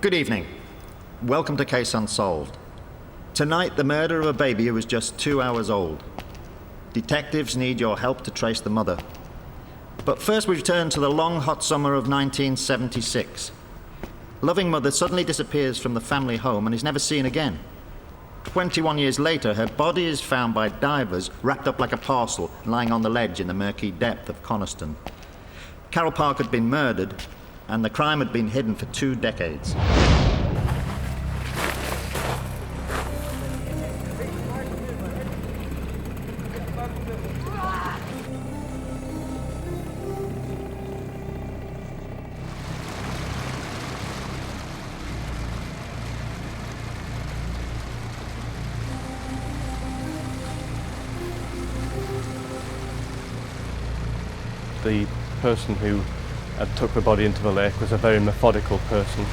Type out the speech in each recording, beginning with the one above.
Good evening. Welcome to Case Unsolved. Tonight, the murder of a baby who was just 2 hours old. Detectives need your help to trace the mother. But first we return to the long, hot summer of 1976. Loving mother suddenly disappears from the family home and is never seen again. 21 years later, her body is found by divers wrapped up like a parcel, lying on the ledge in the murky depth of Coniston. Carol Park had been murdered, and the crime had been hidden for 2 decades. The person who had took the body into the lake was a very methodical person.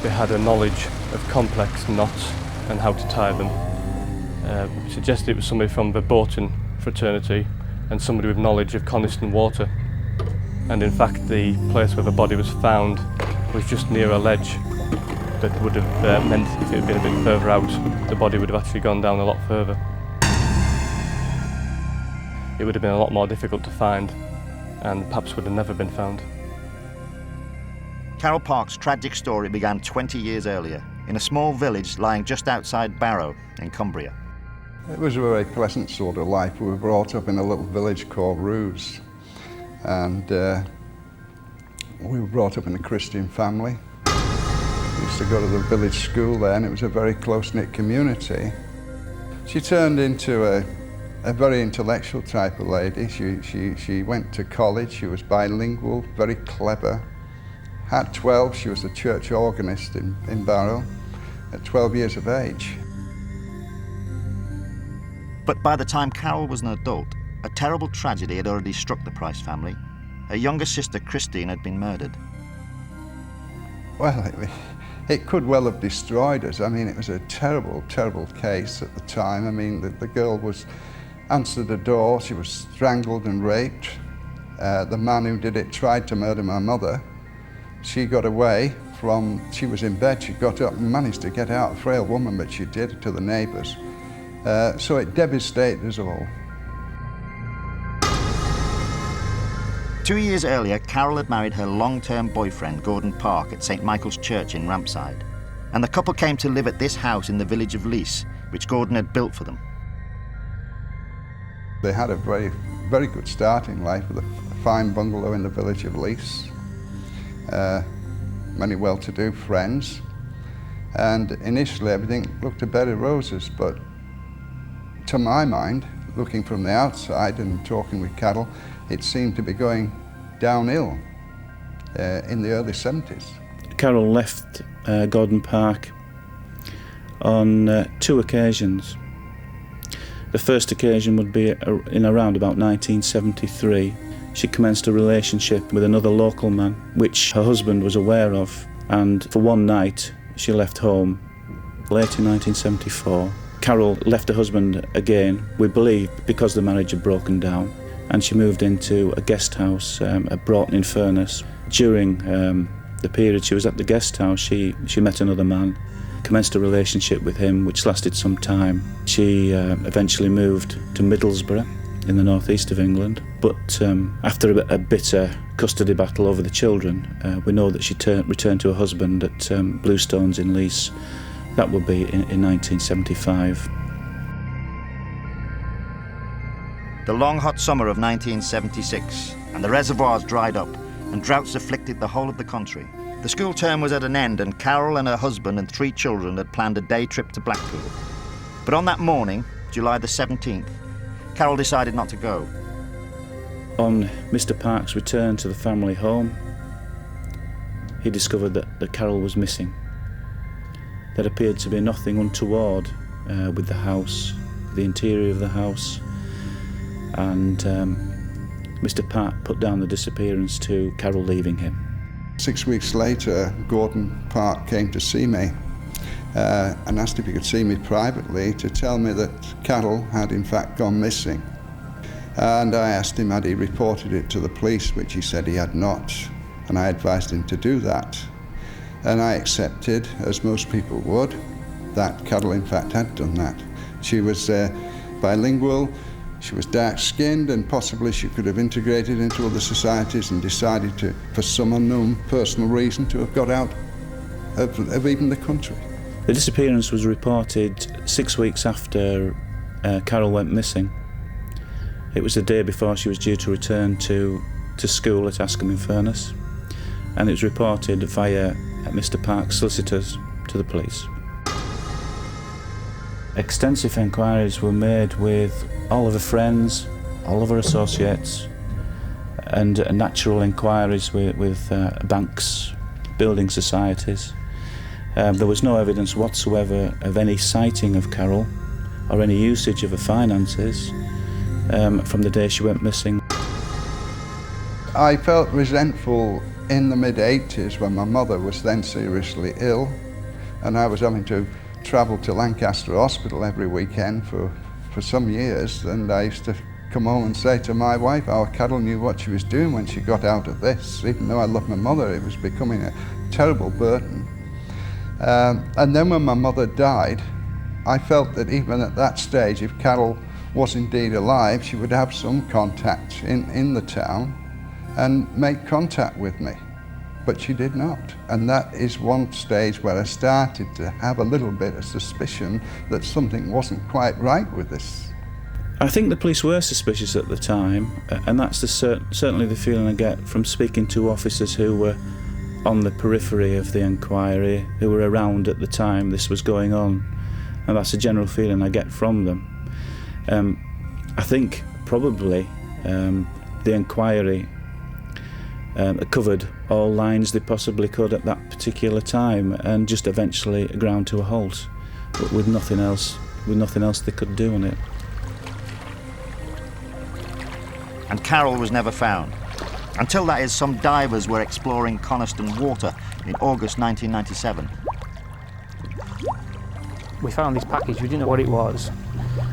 They had a knowledge of complex knots and how to tie them. Suggested it was somebody from the boating fraternity and somebody with knowledge of Coniston Water. And in fact, the place where the body was found was just near a ledge that would have meant if it had been a bit further out, the body would have actually gone down a lot further. It would have been a lot more difficult to find, and perhaps would have never been found. Carol Park's tragic story began 20 years earlier in a small village lying just outside Barrow in Cumbria. It was a very pleasant sort of life. We were brought up in a little village called Roos, and we were brought up in a Christian family. We used to go to the village school there, and it was a very close-knit community. She turned into a very intellectual type of lady. She went to college, she was bilingual, very clever. At 12, she was a church organist in Barrow, at 12 years of age. But by the time Carol was an adult, a terrible tragedy had already struck the Price family. Her younger sister, Christine, had been murdered. Well, it could well have destroyed us. I mean, it was a terrible, terrible case at the time. I mean, the girl answered the door, she was strangled and raped. The man who did it tried to murder my mother. She got away she was in bed, she got up and managed to get out, a frail woman, but she did, to the neighbours. So it devastated us all. 2 years earlier, Carol had married her long-term boyfriend, Gordon Park, at St Michael's Church in Rampside. And the couple came to live at this house in the village of Lees, which Gordon had built for them. They had a very, very good starting life with a fine bungalow in the village of Lees. Many well-to-do friends. And initially everything looked a bed of roses, but to my mind, looking from the outside and talking with Carol, it seemed to be going downhill in the early 70s. Carol left Gordon Park on 2 occasions. The first occasion would be in around about 1973. She commenced a relationship with another local man, which her husband was aware of, and for one night she left home. Late in 1974, Carol left her husband again, we believe because the marriage had broken down, and she moved into a guest house at Broughton-in-Furness. During the period she was at the guest house, she met another man, commenced a relationship with him, which lasted some time. She eventually moved to Middlesbrough in the northeast of England, but after a bitter custody battle over the children, we know that she returned to her husband at Bluestones in Lees. That would be in 1975. The long, hot summer of 1976, and the reservoirs dried up, and droughts afflicted the whole of the country. The school term was at an end, and Carol and her husband and 3 children had planned a day trip to Blackpool. But on that morning, July the 17th, Carol decided not to go. On Mr. Park's return to the family home, he discovered that Carol was missing. There appeared to be nothing untoward with the house, the interior of the house, and Mr. Park put down the disappearance to Carol leaving him. 6 weeks later, Gordon Park came to see me and asked if he could see me privately to tell me that Carol had in fact gone missing. And I asked him had he reported it to the police, which he said he had not, and I advised him to do that. And I accepted, as most people would, that Carol in fact had done that. She was bilingual, she was dark-skinned, and possibly she could have integrated into other societies and decided to, for some unknown personal reason, to have got out of even the country. The disappearance was reported 6 weeks after Carol went missing. It was the day before she was due to return to school at Ascombe-in-Furness, and it was reported via Mr. Park's solicitors to the police. Extensive enquiries were made with all of her friends, all of her associates, and natural enquiries with banks, building societies. There was no evidence whatsoever of any sighting of Carol or any usage of her finances from the day she went missing. I felt resentful in the mid-80s when my mother was then seriously ill, and I was having to travel to Lancaster Hospital every weekend for some years, and I used to come home and say to my wife, "Oh, Carol knew what she was doing when she got out of this." Even though I loved my mother, it was becoming a terrible burden. And then when my mother died, I felt that even at that stage, if Carol was indeed alive, she would have some contact in the town and make contact with me. But she did not. And that is one stage where I started to have a little bit of suspicion that something wasn't quite right with this. I think the police were suspicious at the time, and that's certainly the feeling I get from speaking to officers who were on the periphery of the inquiry, who were around at the time this was going on, and that's a general feeling I get from them. I think probably the inquiry covered all lines they possibly could at that particular time, and just eventually ground to a halt, but with nothing else they could do on it. And Carol was never found. Until, that is, some divers were exploring Coniston Water in August 1997. We found this package, we didn't know what it was.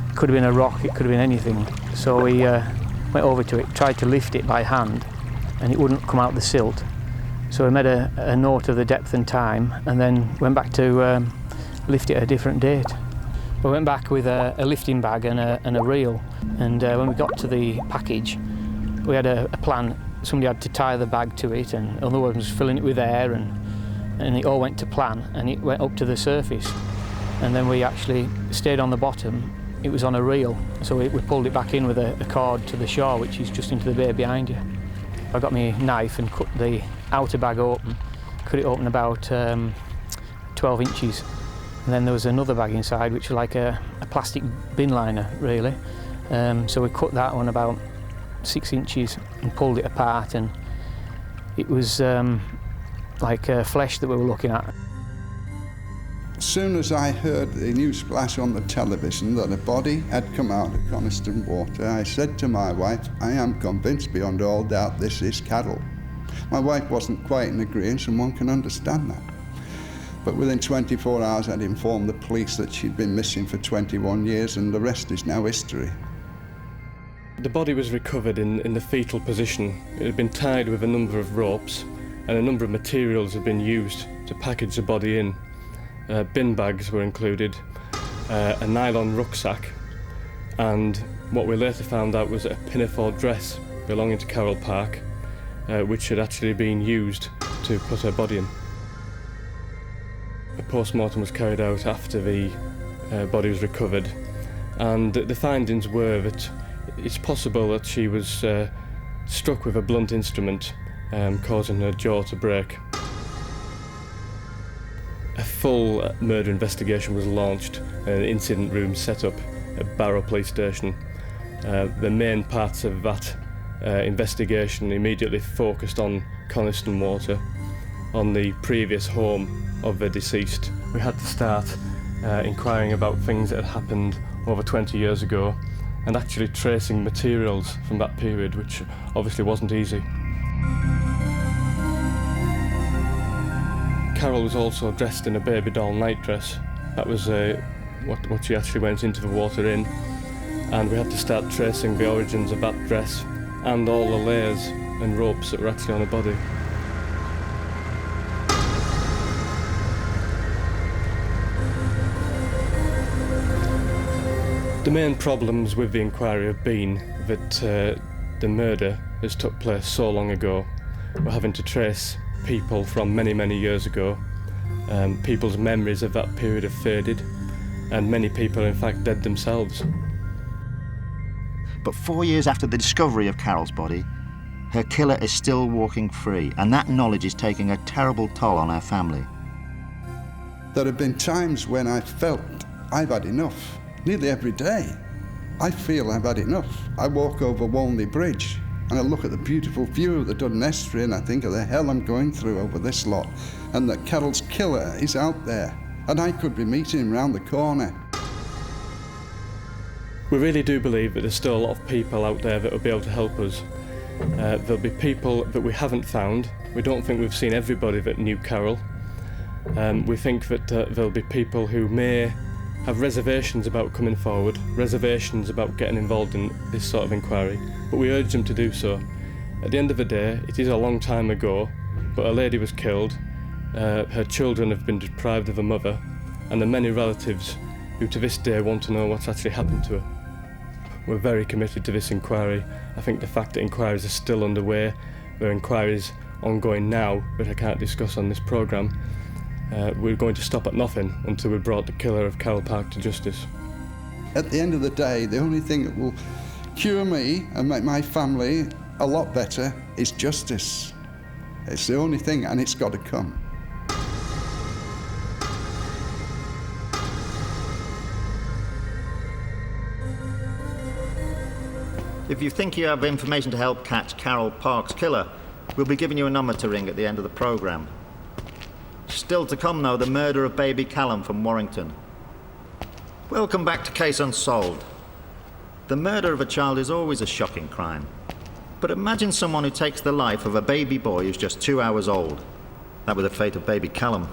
It could have been a rock, it could have been anything. So we went over to it, tried to lift it by hand, and it wouldn't come out the silt. So we made a note of the depth and time, and then went back to lift it at a different date. We went back with a lifting bag and a reel, and when we got to the package, we had a plan. Somebody had to tie the bag to it, and another one was filling it with air, and it all went to plan, and it went up to the surface. And then we actually stayed on the bottom. It was on a reel, so we pulled it back in with a cord to the shore, which is just into the bay behind you. I got my knife and cut the outer bag open, cut it open about 12 inches. And then there was another bag inside, which was like a plastic bin liner, really. So we cut that one about 6 inches and pulled it apart, and it was like flesh that we were looking at. As soon as I heard the news flash on the television that a body had come out of Coniston Water, I said to my wife, "I am convinced beyond all doubt this is Carol." My wife wasn't quite in agreement, and one can understand that. But within 24 hours I'd informed the police that she'd been missing for 21 years, and the rest is now history. The body was recovered in the fetal position. It had been tied with a number of ropes, and a number of materials had been used to package the body in. Bin bags were included, a nylon rucksack, and what we later found out was a pinafore dress belonging to Carol Park, which had actually been used to put her body in. A post-mortem was carried out after the body was recovered, and the findings were that it's possible that she was struck with a blunt instrument, causing her jaw to break. A full murder investigation was launched, an incident room set up at Barrow Police Station. The main parts of that investigation immediately focused on Coniston Water, on the previous home of the deceased. We had to start inquiring about things that had happened over 20 years ago, and actually tracing materials from that period, which obviously wasn't easy. Carol was also dressed in a baby doll nightdress. That was what she actually went into the water in, and we had to start tracing the origins of that dress and all the layers and ropes that were actually on her body. The main problems with the inquiry have been that the murder has took place so long ago. We're having to trace people from many, many years ago. People's memories of that period have faded, and many people are in fact dead themselves. But 4 years after the discovery of Carol's body, her killer is still walking free, and that knowledge is taking a terrible toll on her family. There have been times when I felt I've had enough. Nearly every day, I feel I've had enough. I walk over Walney Bridge and I look at the beautiful view of the Duddon Estuary and I think of the hell I'm going through over this lot, and that Carol's killer is out there and I could be meeting him round the corner. We really do believe that there's still a lot of people out there that will be able to help us. There'll be people that we haven't found. We don't think we've seen everybody that knew Carol. We think that there'll be people who may have reservations about coming forward, reservations about getting involved in this sort of inquiry, but we urge them to do so. At the end of the day, it is a long time ago, but a lady was killed, her children have been deprived of a mother, and there are many relatives who to this day want to know what's actually happened to her. We're very committed to this inquiry. I think the fact that inquiries are still underway, there are inquiries ongoing now that I can't discuss on this programme, we're going to stop at nothing until we brought the killer of Carol Park to justice. At the end of the day, the only thing that will cure me and make my family a lot better is justice. It's the only thing, and it's got to come. If you think you have information to help catch Carol Park's killer, we'll be giving you a number to ring at the end of the programme. Still to come, though, the murder of baby Callum from Warrington. Welcome back to Case Unsolved. The murder of a child is always a shocking crime. But imagine someone who takes the life of a baby boy who's just 2 hours old. That was the fate of baby Callum.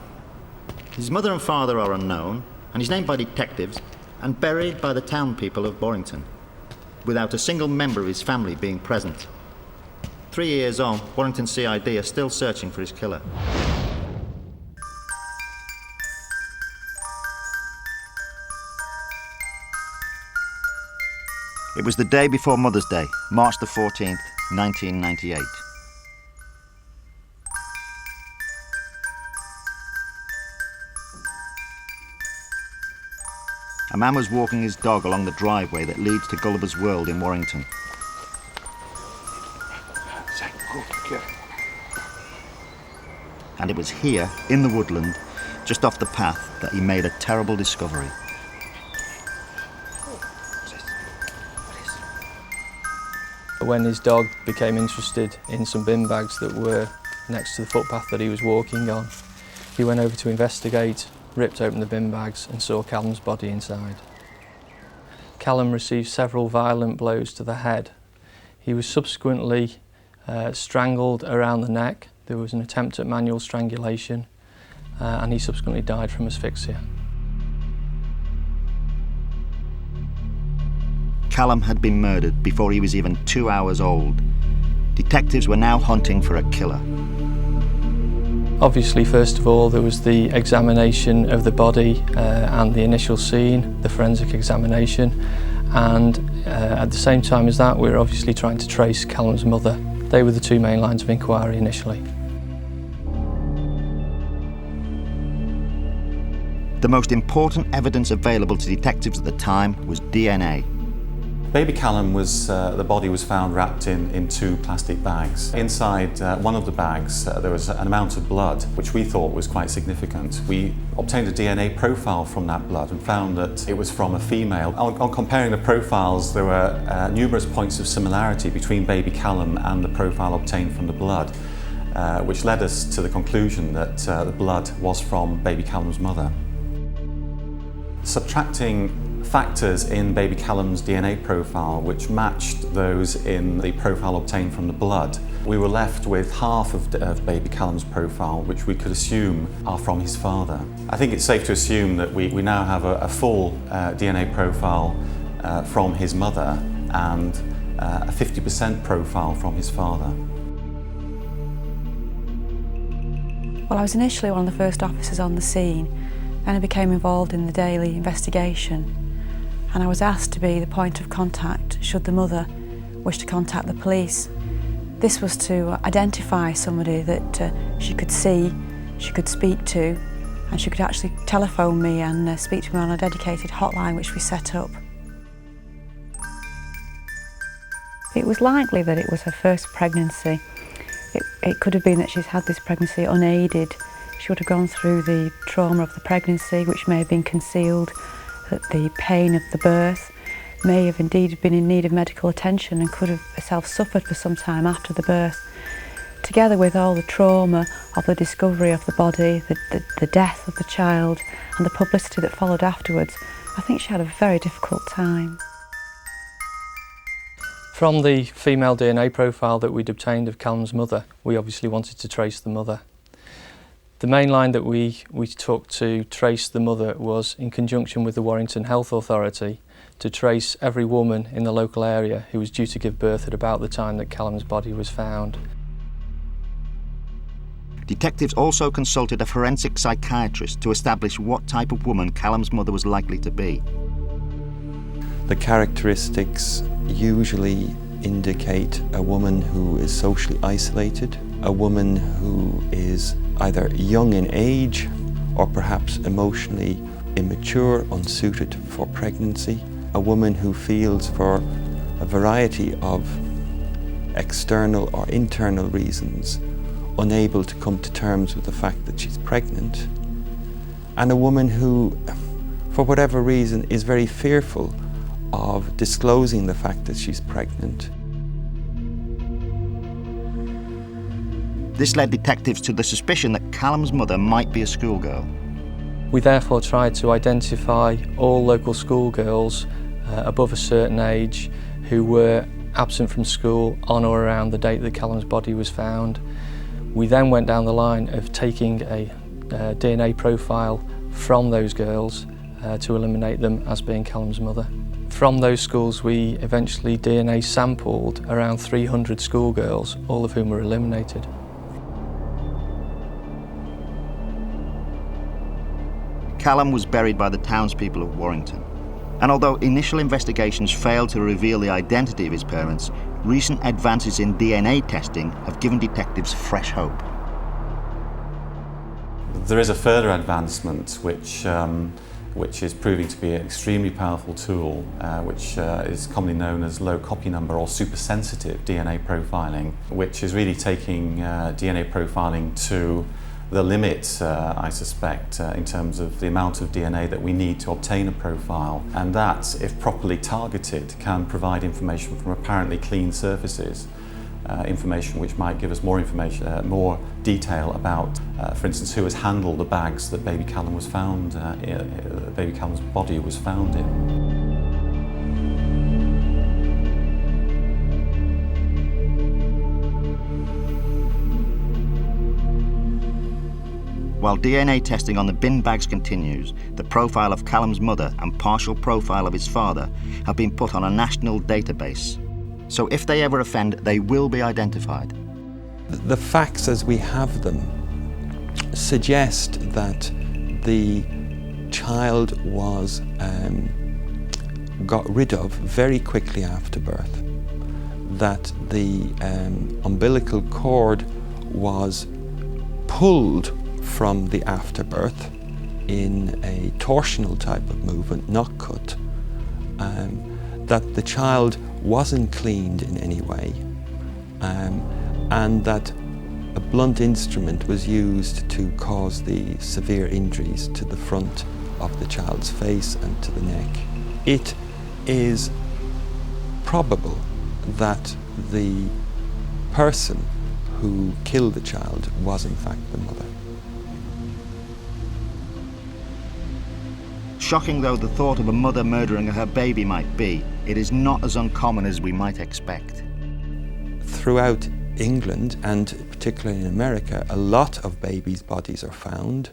His mother and father are unknown, and he's named by detectives and buried by the town people of Warrington, without a single member of his family being present. 3 years on, Warrington CID are still searching for his killer. It was the day before Mother's Day, March the 14th, 1998. A man was walking his dog along the driveway that leads to Gulliver's World in Warrington. And it was here, in the woodland, just off the path, that he made a terrible discovery. When his dog became interested in some bin bags that were next to the footpath that he was walking on, he went over to investigate, ripped open the bin bags and saw Callum's body inside. Callum received several violent blows to the head. He was subsequently strangled around the neck. There was an attempt at manual strangulation and he subsequently died from asphyxia. Callum had been murdered before he was even 2 hours old. Detectives were now hunting for a killer. Obviously, first of all, there was the examination of the body and the initial scene, the forensic examination, and at the same time as that, we were obviously trying to trace Callum's mother. They were the two main lines of inquiry initially. The most important evidence available to detectives at the time was DNA. Baby Callum was, the body was found wrapped in 2 plastic bags. Inside one of the bags there was an amount of blood which we thought was quite significant. We obtained a DNA profile from that blood and found that it was from a female. On comparing the profiles, there were numerous points of similarity between baby Callum and the profile obtained from the blood, which led us to the conclusion that the blood was from baby Callum's mother. Subtracting factors in baby Callum's DNA profile which matched those in the profile obtained from the blood. We were left with half of baby Callum's profile which we could assume are from his father. I think it's safe to assume that we now have a full DNA profile from his mother and a 50% profile from his father. Well, I was initially one of the first officers on the scene, and I became involved in the daily investigation. And I was asked to be the point of contact should the mother wish to contact the police. This was to identify somebody that she could see, she could speak to, and she could actually telephone me and speak to me on a dedicated hotline which we set up. It was likely that it was her first pregnancy. It could have been that she's had this pregnancy unaided. She would have gone through the trauma of the pregnancy, which may have been concealed, that the pain of the birth, may have indeed been in need of medical attention and could have herself suffered for some time after the birth. Together with all the trauma of the discovery of the body, the death of the child and the publicity that followed afterwards, I think she had a very difficult time. From the female DNA profile that we'd obtained of Callum's mother, we obviously wanted to trace the mother. The main line that we took to trace the mother was in conjunction with the Warrington Health Authority to trace every woman in the local area who was due to give birth at about the time that Callum's body was found. Detectives also consulted a forensic psychiatrist to establish what type of woman Callum's mother was likely to be. The characteristics usually indicate a woman who is socially isolated, a woman who is either young in age or perhaps emotionally immature, unsuited for pregnancy, a woman who feels for a variety of external or internal reasons unable to come to terms with the fact that she's pregnant, and a woman who, for whatever reason, is very fearful of disclosing the fact that she's pregnant. This led detectives to the suspicion that Callum's mother might be a schoolgirl. We therefore tried to identify all local schoolgirls above a certain age who were absent from school on or around the date that Callum's body was found. We then went down the line of taking a DNA profile from those girls to eliminate them as being Callum's mother. From those schools, we eventually DNA sampled around 300 schoolgirls, all of whom were eliminated. Callum was buried by the townspeople of Warrington. And although initial investigations failed to reveal the identity of his parents, recent advances in DNA testing have given detectives fresh hope. There is a further advancement which is proving to be an extremely powerful tool, which is commonly known as low copy number or supersensitive DNA profiling, which is really taking DNA profiling to the limit, I suspect, in terms of the amount of DNA that we need to obtain a profile. And that, if properly targeted, can provide information from apparently clean surfaces, information which might give us more information, more detail about, for instance, who has handled the bags that baby Callum was found, baby Callum's body was found in. While DNA testing on the bin bags continues, the profile of Callum's mother and partial profile of his father have been put on a national database. So if they ever offend, they will be identified. The facts as we have them suggest that the child was got rid of very quickly after birth, that the umbilical cord was pulled from the afterbirth in a torsional type of movement, not cut, that the child wasn't cleaned in any way, and that a blunt instrument was used to cause the severe injuries to the front of the child's face and to the neck. It is probable that the person who killed the child was in fact the mother. Shocking though the thought of a mother murdering her baby might be, it is not as uncommon as we might expect. Throughout England, and particularly in America, a lot of babies' bodies are found,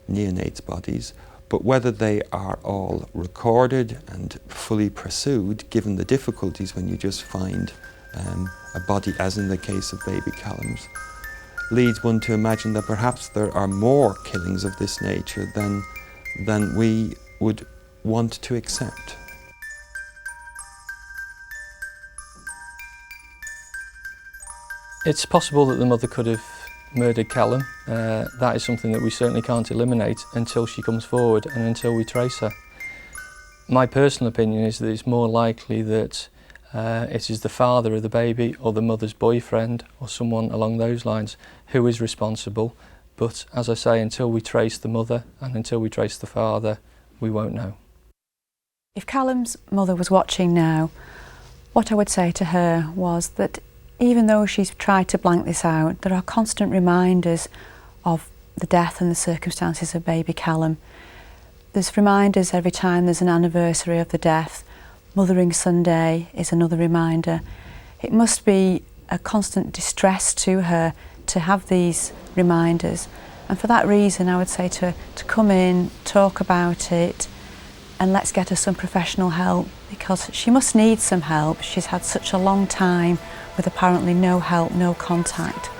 neonates' bodies, but whether they are all recorded and fully pursued, given the difficulties when you just find a body, as in the case of baby Callum's, leads one to imagine that perhaps there are more killings of this nature than we would want to accept. It's possible that the mother could have murdered Callum. That is something that we certainly can't eliminate until she comes forward and until we trace her. My personal opinion is that it's more likely that it is the father of the baby or the mother's boyfriend or someone along those lines who is responsible. But as I say, until we trace the mother and until we trace the father, we won't know. If Callum's mother was watching now, what I would say to her was that even though she's tried to blank this out, there are constant reminders of the death and the circumstances of baby Callum. There's reminders every time there's an anniversary of the death. Mothering Sunday is another reminder. It must be a constant distress to her to have these reminders. And for that reason, I would say to her to come in, talk about it, and let's get her some professional help, because she must need some help. She's had such a long time with apparently no help, no contact,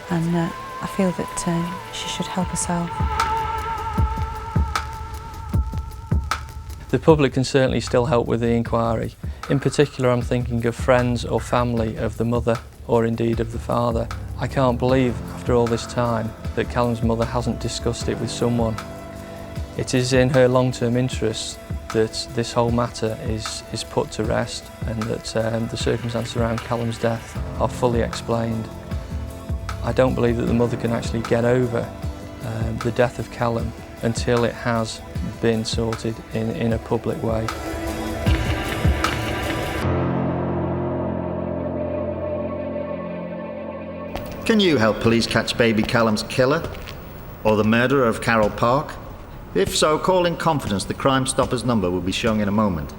and I feel that she should help herself. The public can certainly still help with the inquiry. In particular, I'm thinking of friends or family of the mother, or indeed of the father. I can't believe, after all this time, that Callum's mother hasn't discussed it with someone. It is in her long-term interest that this whole matter is put to rest, and that the circumstances around Callum's death are fully explained. I don't believe that the mother can actually get over the death of Callum until it has been sorted in a public way. Can you help police catch baby Callum's killer? Or the murderer of Carroll Park? If so, call in confidence. The Crime Stoppers number will be showing in a moment.